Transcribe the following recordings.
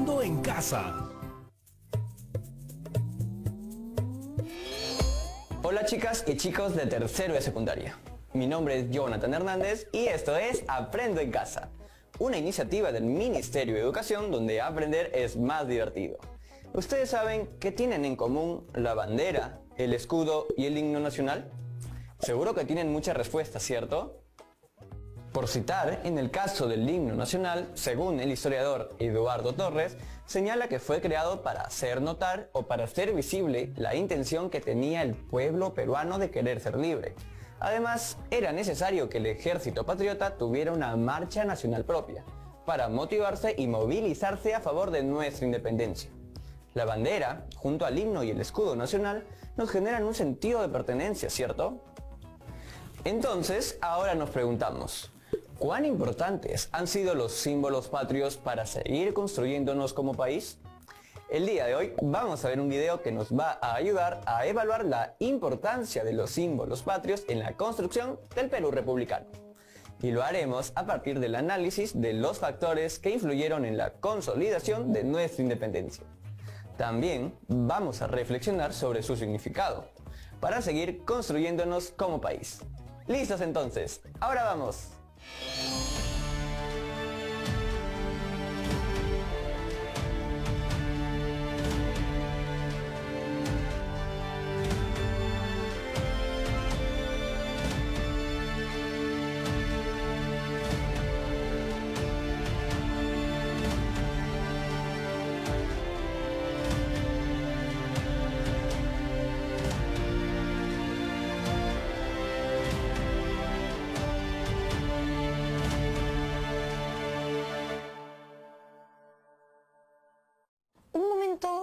Aprendo en Casa. Hola chicas y chicos de tercero de secundaria. Mi nombre es Jonathan Hernández y esto es Aprendo en Casa, una iniciativa del Ministerio de Educación donde aprender es más divertido. ¿Ustedes saben qué tienen en común la bandera, el escudo y el himno nacional? Seguro que tienen muchas respuestas, ¿cierto? Por citar, en el caso del himno nacional, según el historiador Eduardo Torres, señala que fue creado para hacer notar o para hacer visible la intención que tenía el pueblo peruano de querer ser libre. Además, era necesario que el ejército patriota tuviera una marcha nacional propia, para motivarse y movilizarse a favor de nuestra independencia. La bandera, junto al himno y el escudo nacional, nos generan un sentido de pertenencia, ¿cierto? Entonces, ahora nos preguntamos, ¿cuán importantes han sido los símbolos patrios para seguir construyéndonos como país? El día de hoy vamos a ver un video que nos va a ayudar a evaluar la importancia de los símbolos patrios en la construcción del Perú republicano. Y lo haremos a partir del análisis de los factores que influyeron en la consolidación de nuestra independencia. También vamos a reflexionar sobre su significado, para seguir construyéndonos como país. ¿Listos entonces? ¡Ahora vamos!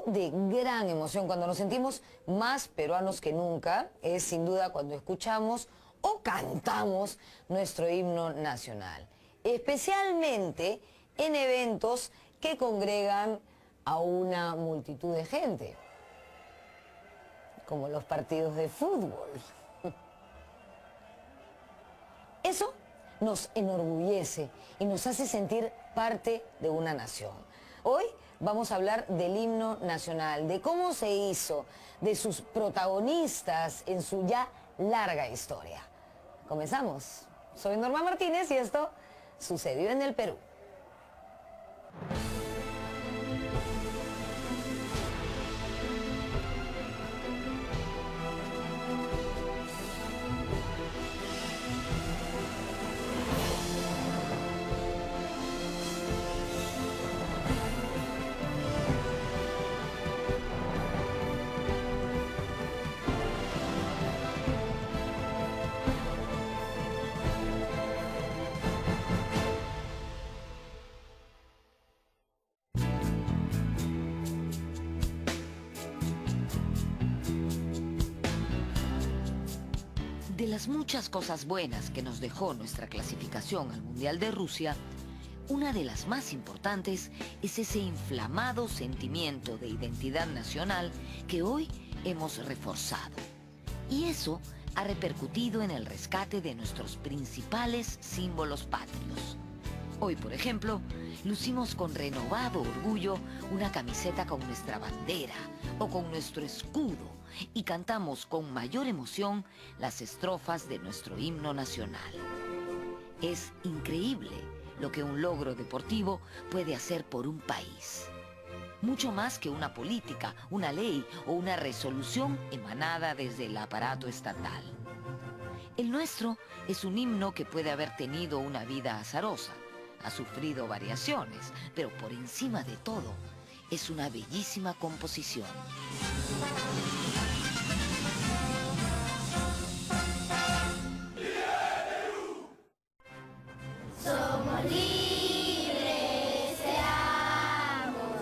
De gran emoción, cuando nos sentimos más peruanos que nunca, es sin duda cuando escuchamos o cantamos nuestro himno nacional, especialmente en eventos que congregan a una multitud de gente, como los partidos de fútbol. Eso nos enorgullece y nos hace sentir parte de una nación. Hoy vamos a hablar del himno nacional, de cómo se hizo, de sus protagonistas en su ya larga historia. Comenzamos. Soy Norma Martínez y esto sucedió en el Perú. De las muchas cosas buenas que nos dejó nuestra clasificación al Mundial de Rusia, una de las más importantes es ese inflamado sentimiento de identidad nacional que hoy hemos reforzado. Y eso ha repercutido en el rescate de nuestros principales símbolos patrios. Hoy, por ejemplo, lucimos con renovado orgullo una camiseta con nuestra bandera o con nuestro escudo y cantamos con mayor emoción las estrofas de nuestro himno nacional. Es increíble lo que un logro deportivo puede hacer por un país. Mucho más que una política, una ley o una resolución emanada desde el aparato estatal. El nuestro es un himno que puede haber tenido una vida azarosa, ha sufrido variaciones, pero por encima de todo, es una bellísima composición. Somos libres, seamos,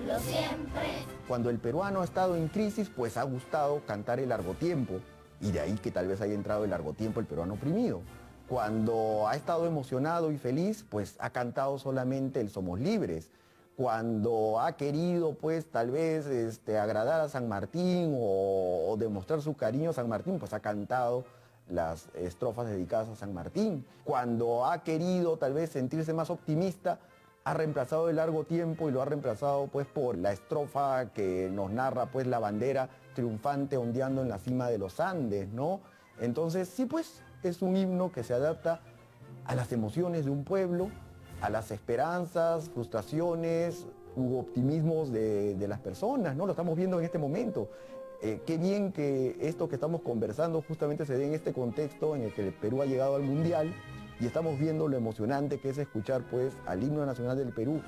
lo siempre. Cuando el peruano ha estado en crisis, pues ha gustado cantar el largotiempo, y de ahí que tal vez haya entrado el largotiempo el peruano oprimido. Cuando ha estado emocionado y feliz, pues ha cantado solamente el Somos Libres. Cuando ha querido, pues tal vez agradar a San Martín o demostrar su cariño a San Martín, pues ha cantado las estrofas dedicadas a San Martín. Cuando ha querido tal vez sentirse más optimista, ha reemplazado el largo tiempo y lo ha reemplazado pues por la estrofa que nos narra pues la bandera triunfante ondeando en la cima de los Andes, ¿no? Entonces sí pues es un himno que se adapta a las emociones de un pueblo, a las esperanzas, frustraciones u optimismos de las personas, ¿no? Lo estamos viendo en este momento. Qué bien que esto que estamos conversando justamente se dé en este contexto en el que el Perú ha llegado al Mundial y estamos viendo lo emocionante que es escuchar pues al himno nacional del Perú.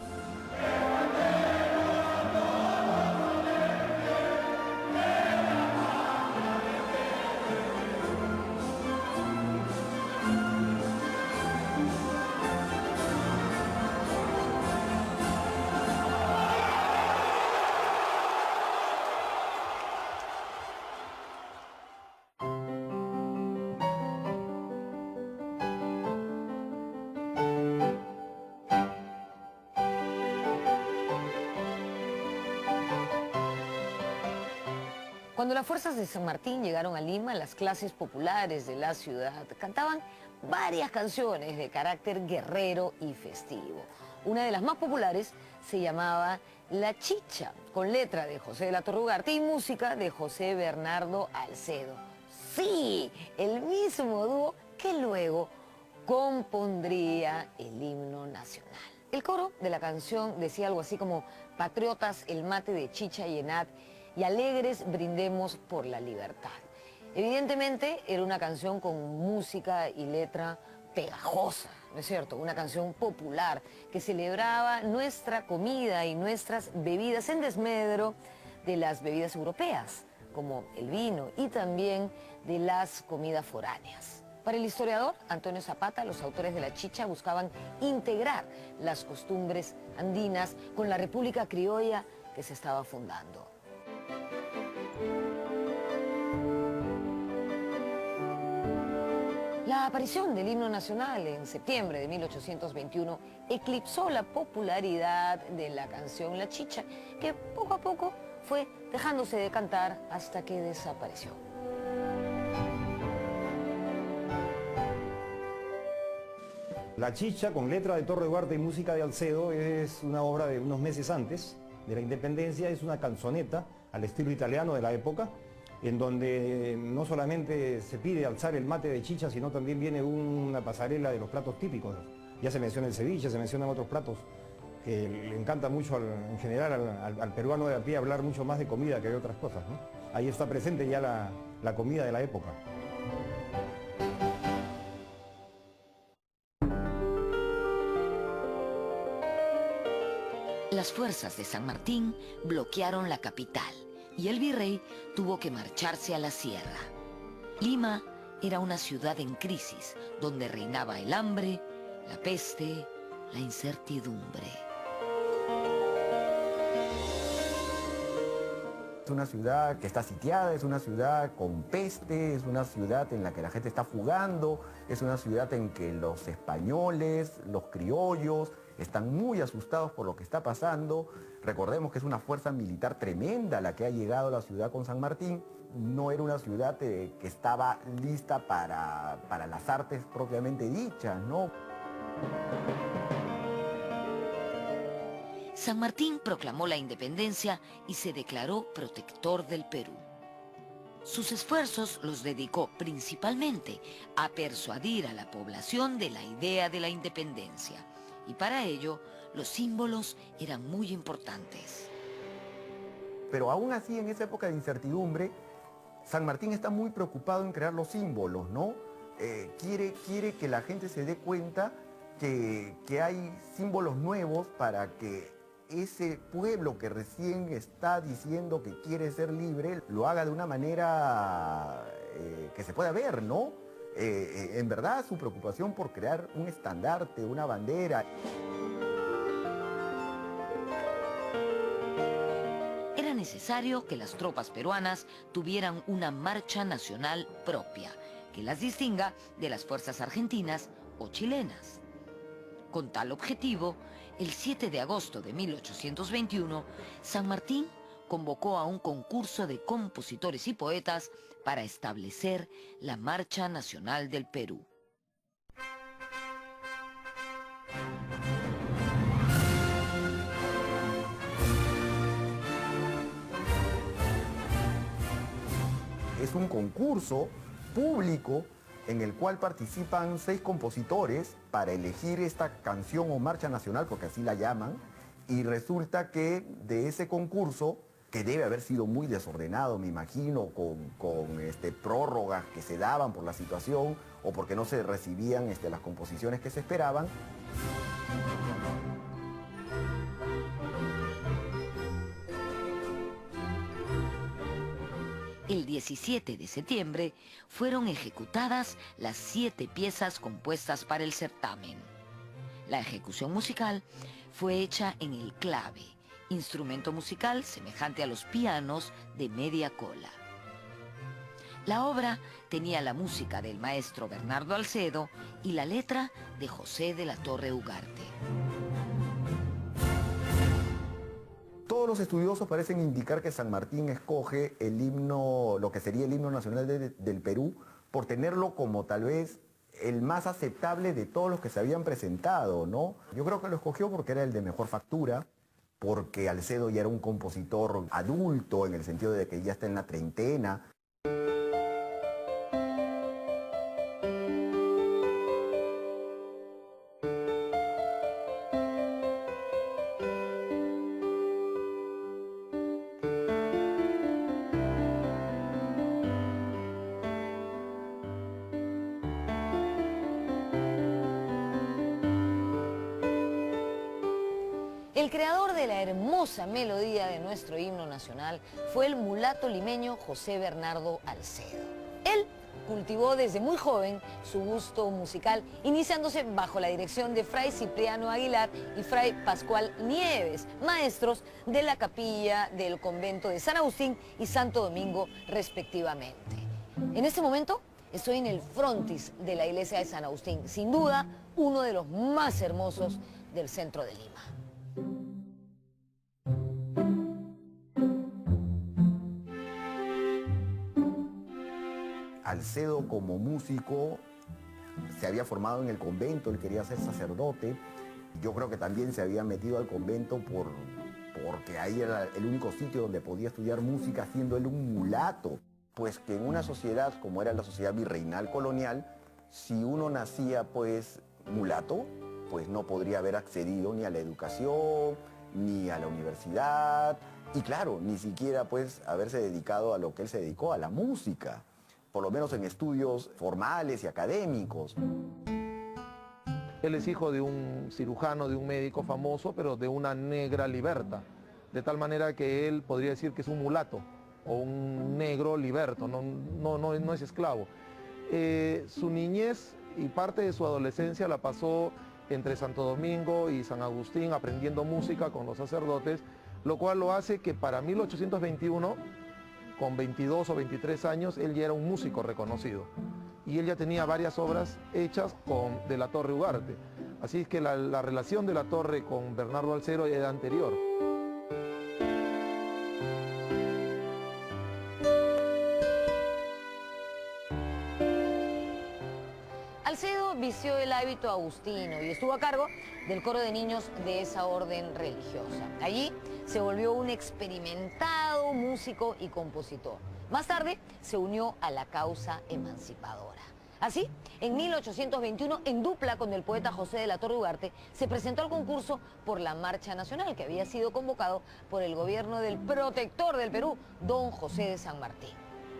Cuando las fuerzas de San Martín llegaron a Lima, las clases populares de la ciudad cantaban varias canciones de carácter guerrero y festivo. Una de las más populares se llamaba La Chicha, con letra de José de la Torre Ugarte y música de José Bernardo Alcedo. Sí, el mismo dúo que luego compondría el himno nacional. El coro de la canción decía algo así como: patriotas, el mate de chicha y enat, y alegres brindemos por la libertad. Evidentemente era una canción con música y letra pegajosa, ¿no es cierto? Una canción popular que celebraba nuestra comida y nuestras bebidas en desmedro de las bebidas europeas, como el vino, y también de las comidas foráneas. Para el historiador Antonio Zapata, los autores de La Chicha buscaban integrar las costumbres andinas con la República Criolla que se estaba fundando. La aparición del himno nacional en septiembre de 1821 eclipsó la popularidad de la canción La Chicha, que poco a poco fue dejándose de cantar hasta que desapareció. La Chicha, con letra de Torre Ugarte y música de Alcedo, es una obra de unos meses antes de la independencia. Es una canzoneta al estilo italiano de la época, en donde no solamente se pide alzar el mate de chicha, sino también viene una pasarela de los platos típicos. Ya se menciona el ceviche, se mencionan otros platos que le encanta mucho en general al peruano de a pie hablar mucho más de comida que de otras cosas, ¿no? Ahí está presente ya la comida de la época. Las fuerzas de San Martín bloquearon la capital y el virrey tuvo que marcharse a la sierra. Lima era una ciudad en crisis, donde reinaba el hambre, la peste, la incertidumbre. Es una ciudad que está sitiada, es una ciudad con peste, es una ciudad en la que la gente está fugando, es una ciudad en que los españoles, los criollos, están muy asustados por lo que está pasando. Recordemos que es una fuerza militar tremenda la que ha llegado a la ciudad con San Martín. No era una ciudad que estaba lista para las artes propiamente dichas, ¿no? San Martín proclamó la independencia y se declaró protector del Perú. Sus esfuerzos los dedicó principalmente a persuadir a la población de la idea de la independencia. Y para ello, los símbolos eran muy importantes. Pero aún así, en esa época de incertidumbre, San Martín está muy preocupado en crear los símbolos, ¿no? Quiere que la gente se dé cuenta que hay símbolos nuevos para que ese pueblo que recién está diciendo que quiere ser libre, lo haga de una manera que se pueda ver, ¿no? En verdad, su preocupación por crear un estandarte, una bandera. Era necesario que las tropas peruanas tuvieran una marcha nacional propia, que las distinga de las fuerzas argentinas o chilenas. Con tal objetivo, el 7 de agosto de 1821, San Martín convocó a un concurso de compositores y poetas para establecer la Marcha Nacional del Perú. es un concurso público en el cual participan 6 compositores para elegir esta canción o marcha nacional, porque así la llaman, y resulta que de ese concurso, que debe haber sido muy desordenado, me imagino, con prórrogas que se daban por la situación o porque no se recibían las composiciones que se esperaban. El 17 de septiembre fueron ejecutadas las 7 piezas compuestas para el certamen. La ejecución musical fue hecha en el clave, instrumento musical semejante a los pianos de media cola. La obra tenía la música del maestro Bernardo Alcedo y la letra de José de la Torre Ugarte. Todos los estudiosos parecen indicar que San Martín escoge el himno, lo que sería el himno nacional del Perú, por tenerlo como tal vez el más aceptable de todos los que se habían presentado, ¿no? Yo creo que lo escogió porque era el de mejor factura, porque Alcedo ya era un compositor adulto, en el sentido de que ya está en la treintena. El creador de la hermosa melodía de nuestro himno nacional fue el mulato limeño José Bernardo Alcedo. Él cultivó desde muy joven su gusto musical, iniciándose bajo la dirección de Fray Cipriano Aguilar y Fray Pascual Nieves, maestros de la capilla del convento de San Agustín y Santo Domingo, respectivamente. En este momento estoy en el frontis de la iglesia de San Agustín, sin duda uno de los más hermosos del centro de Lima. Alcedo como músico se había formado en el convento, él quería ser sacerdote. Yo creo que también se había metido al convento porque ahí era el único sitio donde podía estudiar música, siendo él un mulato. Pues que en una sociedad como era la sociedad virreinal colonial, si uno nacía pues mulato, pues no podría haber accedido ni a la educación, ni a la universidad, y claro, ni siquiera pues haberse dedicado a lo que él se dedicó, a la música, por lo menos en estudios formales y académicos. Él es hijo de un cirujano, de un médico famoso, pero de una negra liberta, de tal manera que él podría decir que es un mulato o un negro liberto, no es esclavo. Su niñez y parte de su adolescencia la pasó entre Santo Domingo y San Agustín aprendiendo música con los sacerdotes, lo cual lo hace que para 1821, con 22 o 23 años, él ya era un músico reconocido. Y él ya tenía varias obras hechas con de la Torre Ugarte. Así es que la relación de la Torre con Bernardo Alcedo era anterior. Alcedo vistió el hábito agustino y estuvo a cargo del coro de niños de esa orden religiosa. Allí se volvió un experimentado músico y compositor. Más tarde se unió a la causa emancipadora. Así, en 1821, en dupla con el poeta José de la Torre Ugarte, se presentó al concurso por la Marcha Nacional, que había sido convocado por el gobierno del protector del Perú, don José de San Martín.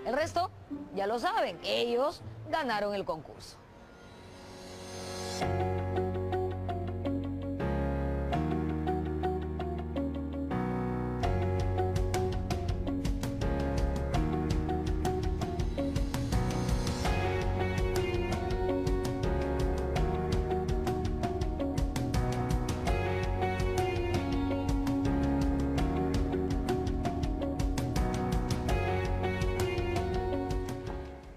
El resto, ya lo saben, ellos ganaron el concurso.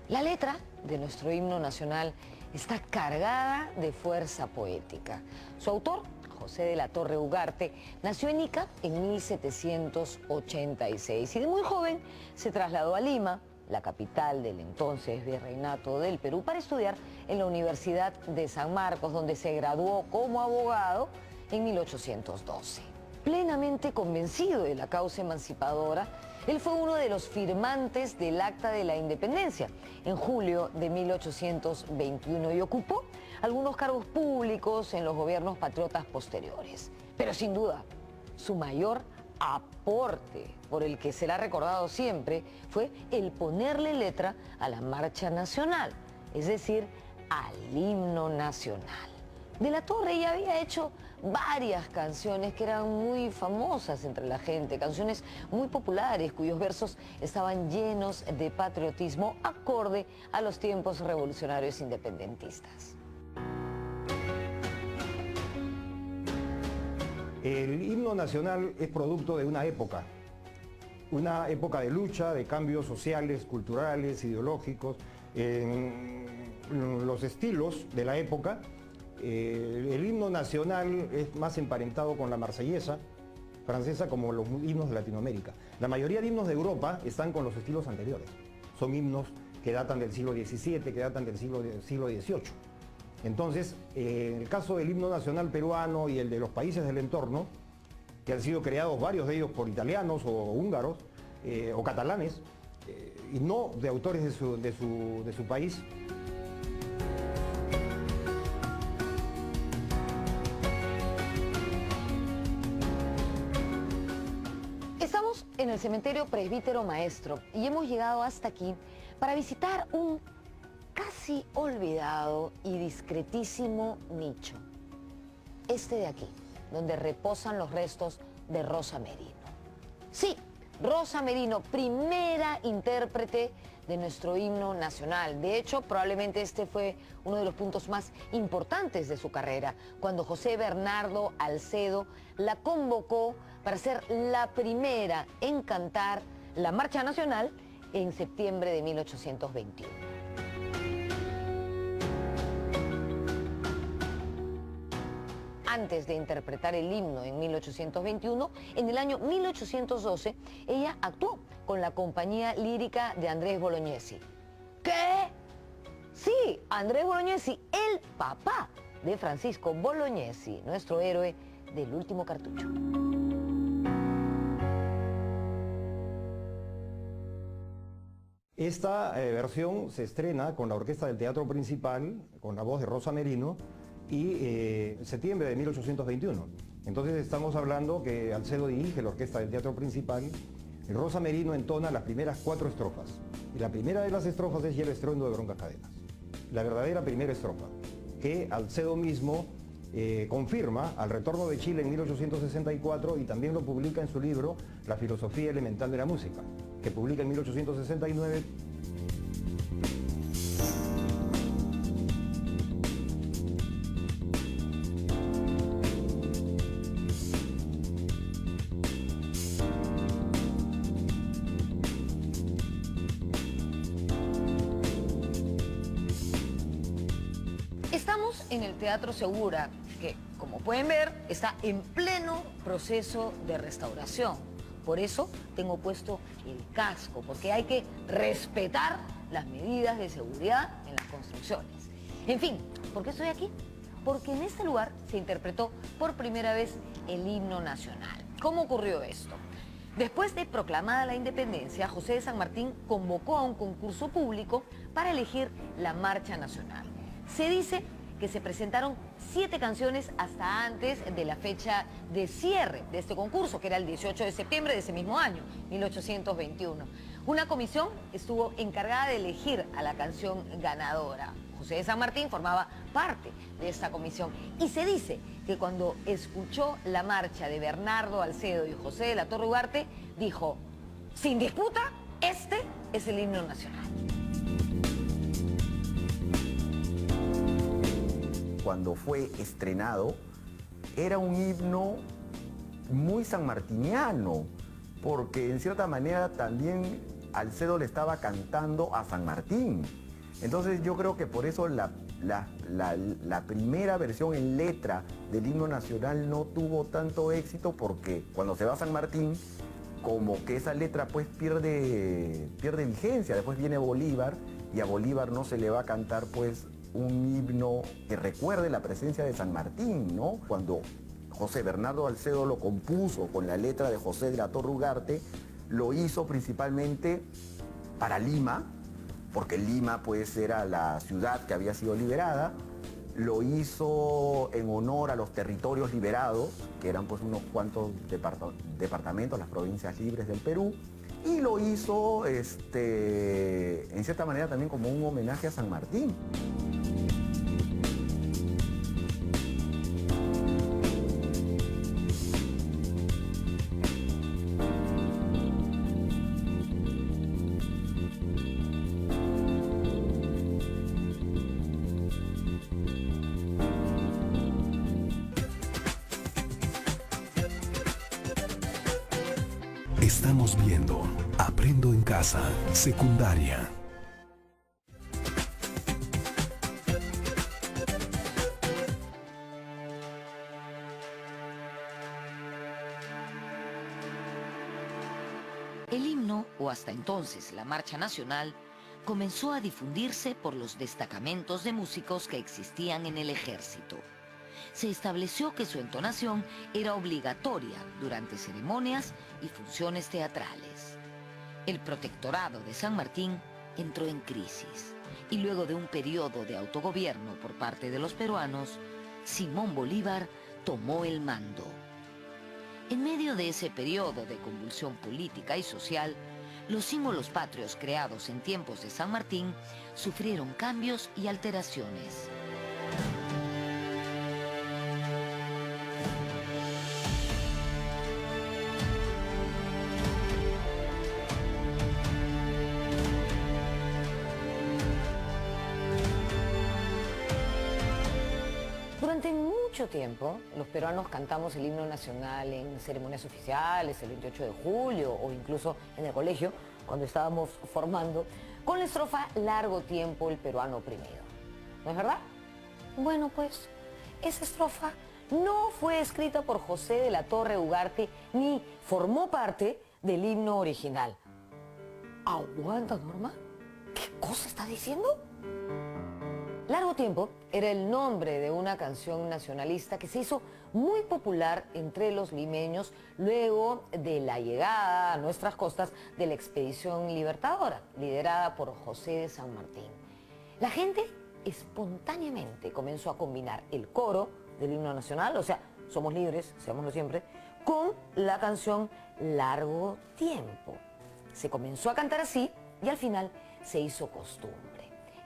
La letra de nuestro himno nacional está cargada de fuerza poética. Su autor, José de la Torre Ugarte, nació en Ica en 1786 y de muy joven se trasladó a Lima, la capital del entonces Virreinato del Perú, para estudiar en la Universidad de San Marcos, donde se graduó como abogado en 1812. Plenamente convencido de la causa emancipadora, Él fue uno de los firmantes del Acta de la Independencia en julio de 1821 y ocupó algunos cargos públicos en los gobiernos patriotas posteriores. Pero sin duda, su mayor aporte, por el que será recordado siempre, fue el ponerle letra a la Marcha Nacional, es decir, al himno nacional. De la Torre ya había hecho varias canciones que eran muy famosas entre la gente, canciones muy populares cuyos versos estaban llenos de patriotismo acorde a los tiempos revolucionarios independentistas. El himno nacional es producto de una época de lucha, de cambios sociales, culturales, ideológicos, en los estilos de la época. El himno nacional es más emparentado con la marsellesa francesa como los himnos de Latinoamérica. La mayoría de himnos de Europa están con los estilos anteriores. Son himnos que datan del siglo XVII, que datan del siglo XVIII. Entonces, en el caso del himno nacional peruano y el de los países del entorno, que han sido creados varios de ellos por italianos o húngaros o catalanes, y no de autores de su país, Estamos en el cementerio Presbítero Maestro y hemos llegado hasta aquí para visitar un casi olvidado y discretísimo nicho. Este de aquí, donde reposan los restos de Rosa Merino. Sí, Rosa Merino, primera intérprete de nuestro himno nacional. De hecho, probablemente este fue uno de los puntos más importantes de su carrera, cuando José Bernardo Alcedo la convocó para ser la primera en cantar la Marcha Nacional en septiembre de 1821. Antes de interpretar el himno en 1821, en el año 1812, ella actuó con la compañía lírica de Andrés Bolognesi. ¿Qué? Sí, Andrés Bolognesi, el papá de Francisco Bolognesi, nuestro héroe del último cartucho. Esta versión se estrena con la orquesta del Teatro Principal, con la voz de Rosa Merino, y septiembre de 1821. Entonces estamos hablando que Alcedo dirige la orquesta del Teatro Principal, y Rosa Merino entona las primeras 4 estrofas. Y la primera de las estrofas es Ya el estruendo de broncas cadenas. La verdadera primera estrofa, que Alcedo mismo confirma al retorno de Chile en 1864 y también lo publica en su libro La filosofía elemental de la música, que publica en 1869. Estamos en el Teatro Segura, que, como pueden ver, está en pleno proceso de restauración. Por eso tengo puesto el casco, porque hay que respetar las medidas de seguridad en las construcciones. En fin, ¿por qué estoy aquí? Porque en este lugar se interpretó por primera vez el himno nacional. ¿Cómo ocurrió esto? Después de proclamada la independencia, José de San Martín convocó a un concurso público para elegir la Marcha Nacional. Se dice que se presentaron 7 canciones hasta antes de la fecha de cierre de este concurso, que era el 18 de septiembre de ese mismo año, 1821. Una comisión estuvo encargada de elegir a la canción ganadora. José de San Martín formaba parte de esta comisión. Y se dice que cuando escuchó la marcha de Bernardo Alcedo y José de la Torre Ugarte, dijo, sin disputa, este es el himno nacional. Cuando fue estrenado, era un himno muy sanmartiniano, porque en cierta manera también Alcedo le estaba cantando a San Martín. Entonces yo creo que por eso la primera versión en letra del himno nacional no tuvo tanto éxito, porque cuando se va a San Martín, como que esa letra pues pierde vigencia. Después viene Bolívar y a Bolívar no se le va a cantar pues un himno que recuerde la presencia de San Martín, ¿no? Cuando José Bernardo Alcedo lo compuso con la letra de José de la Torre Ugarte, lo hizo principalmente para Lima, porque Lima pues era la ciudad que había sido liberada. Lo hizo en honor a los territorios liberados, que eran pues unos cuantos departamentos, las provincias libres del Perú. Y lo hizo en cierta manera también como un homenaje a San Martín. Estamos viendo Aprendo en Casa, secundaria. El himno, o hasta entonces la Marcha Nacional, comenzó a difundirse por los destacamentos de músicos que existían en el ejército. Se estableció que su entonación era obligatoria durante ceremonias y funciones teatrales. El protectorado de San Martín entró en crisis y luego de un periodo de autogobierno por parte de los peruanos, Simón Bolívar tomó el mando. En medio de ese periodo de convulsión política y social, los símbolos patrios creados en tiempos de San Martín sufrieron cambios y alteraciones. Durante mucho tiempo, los peruanos cantamos el himno nacional en ceremonias oficiales, el 28 de julio o incluso en el colegio, cuando estábamos formando, con la estrofa Largo tiempo el peruano oprimido. ¿No es verdad? Bueno, pues, esa estrofa no fue escrita por José de la Torre Ugarte ni formó parte del himno original. ¿Aguanta, Norma? ¿Qué cosa está diciendo? Largo tiempo era el nombre de una canción nacionalista que se hizo muy popular entre los limeños luego de la llegada a nuestras costas de la expedición libertadora, liderada por José de San Martín. La gente espontáneamente comenzó a combinar el coro del himno nacional, o sea, somos libres, seámoslo siempre, con la canción Largo tiempo. Se comenzó a cantar así y al final se hizo costumbre.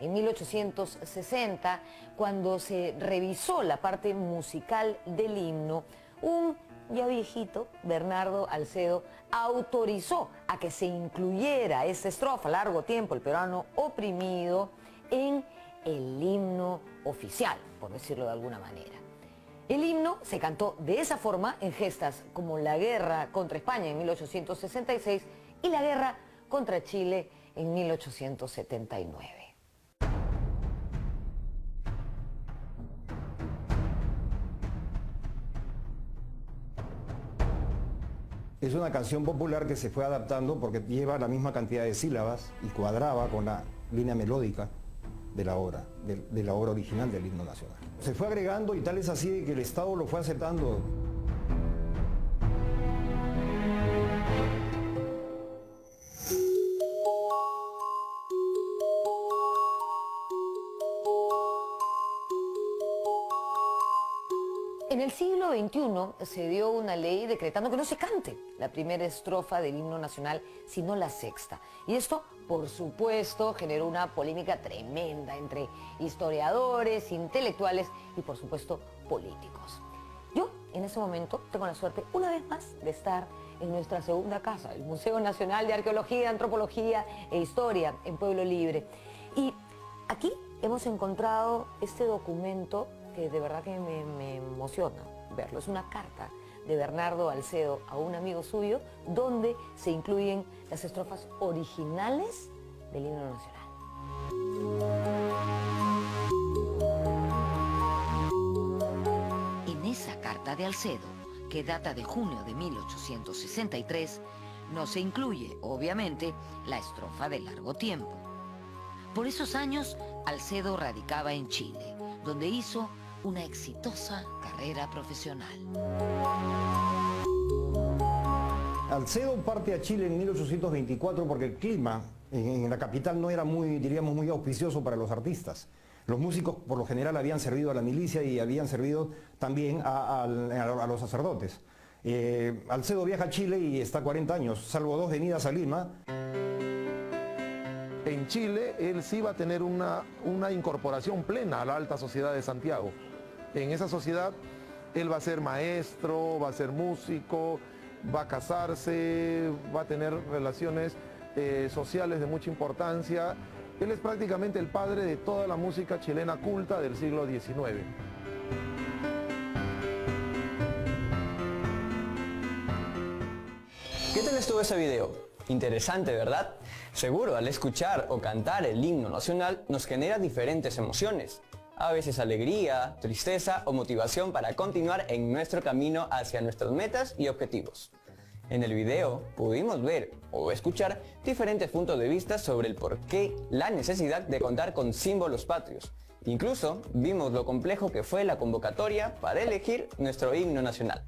En 1860, cuando se revisó la parte musical del himno, un ya viejito, Bernardo Alcedo, autorizó a que se incluyera esta estrofa, Largo tiempo el peruano oprimido, en el himno oficial, por decirlo de alguna manera. El himno se cantó de esa forma en gestas como la guerra contra España en 1866 y la guerra contra Chile en 1879. Es una canción popular que se fue adaptando porque lleva la misma cantidad de sílabas y cuadraba con la línea melódica de la obra original del himno nacional. Se fue agregando y tal es así de que el Estado lo fue aceptando. En el siglo XXI se dio una ley decretando que no se cante la primera estrofa del himno nacional, sino la sexta. Y esto, por supuesto, generó una polémica tremenda entre historiadores, intelectuales y, por supuesto, políticos. Yo, en ese momento, tengo la suerte, una vez más, de estar en nuestra segunda casa, el Museo Nacional de Arqueología, Antropología e Historia en Pueblo Libre. Y aquí hemos encontrado este documento que de verdad que me emociona verlo. Es una carta de Bernardo Alcedo a un amigo suyo donde se incluyen las estrofas originales del himno nacional. En esa carta de Alcedo, que data de junio de 1863, no se incluye, obviamente, la estrofa de Largo tiempo. Por esos años, Alcedo radicaba en Chile, donde hizo una exitosa carrera profesional. Alcedo parte a Chile en 1824 porque el clima en la capital no era muy, diríamos, muy auspicioso para los artistas. Los músicos por lo general habían servido a la milicia y habían servido también a los sacerdotes. Alcedo viaja a Chile y está 40 años, salvo 2 venidas a Lima. En Chile, él sí va a tener una incorporación plena a la alta sociedad de Santiago. En esa sociedad, él va a ser maestro, va a ser músico, va a casarse, va a tener relaciones sociales de mucha importancia. Él es prácticamente el padre de toda la música chilena culta del siglo XIX. ¿Qué tal estuvo ese video? Interesante, ¿verdad? Seguro al escuchar o cantar el himno nacional nos genera diferentes emociones. A veces alegría, tristeza o motivación para continuar en nuestro camino hacia nuestras metas y objetivos. En el video pudimos ver o escuchar diferentes puntos de vista sobre el porqué, la necesidad de contar con símbolos patrios. Incluso vimos lo complejo que fue la convocatoria para elegir nuestro himno nacional.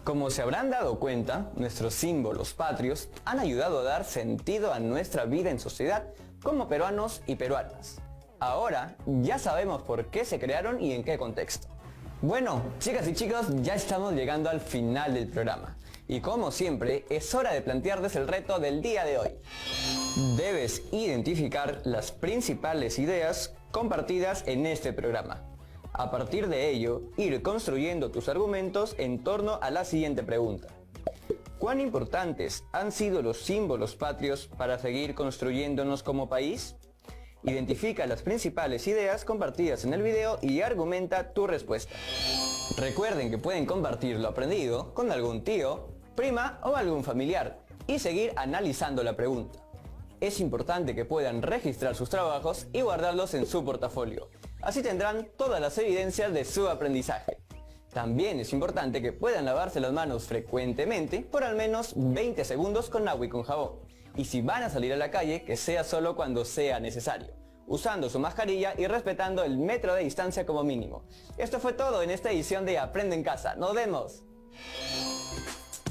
Como se habrán dado cuenta, nuestros símbolos patrios han ayudado a dar sentido a nuestra vida en sociedad como peruanos y peruanas. Ahora ya sabemos por qué se crearon y en qué contexto. Bueno, chicas y chicos, ya estamos llegando al final del programa. Y como siempre, es hora de plantearles el reto del día de hoy. Debes identificar las principales ideas compartidas en este programa. A partir de ello, ir construyendo tus argumentos en torno a la siguiente pregunta. ¿Cuán importantes han sido los símbolos patrios para seguir construyéndonos como país? Identifica las principales ideas compartidas en el video y argumenta tu respuesta. Recuerden que pueden compartir lo aprendido con algún tío, prima o algún familiar y seguir analizando la pregunta. Es importante que puedan registrar sus trabajos y guardarlos en su portafolio. Así tendrán todas las evidencias de su aprendizaje. También es importante que puedan lavarse las manos frecuentemente por al menos 20 segundos con agua y con jabón. Y si van a salir a la calle, que sea solo cuando sea necesario, usando su mascarilla y respetando el metro de distancia como mínimo. Esto fue todo en esta edición de Aprende en Casa. ¡Nos vemos!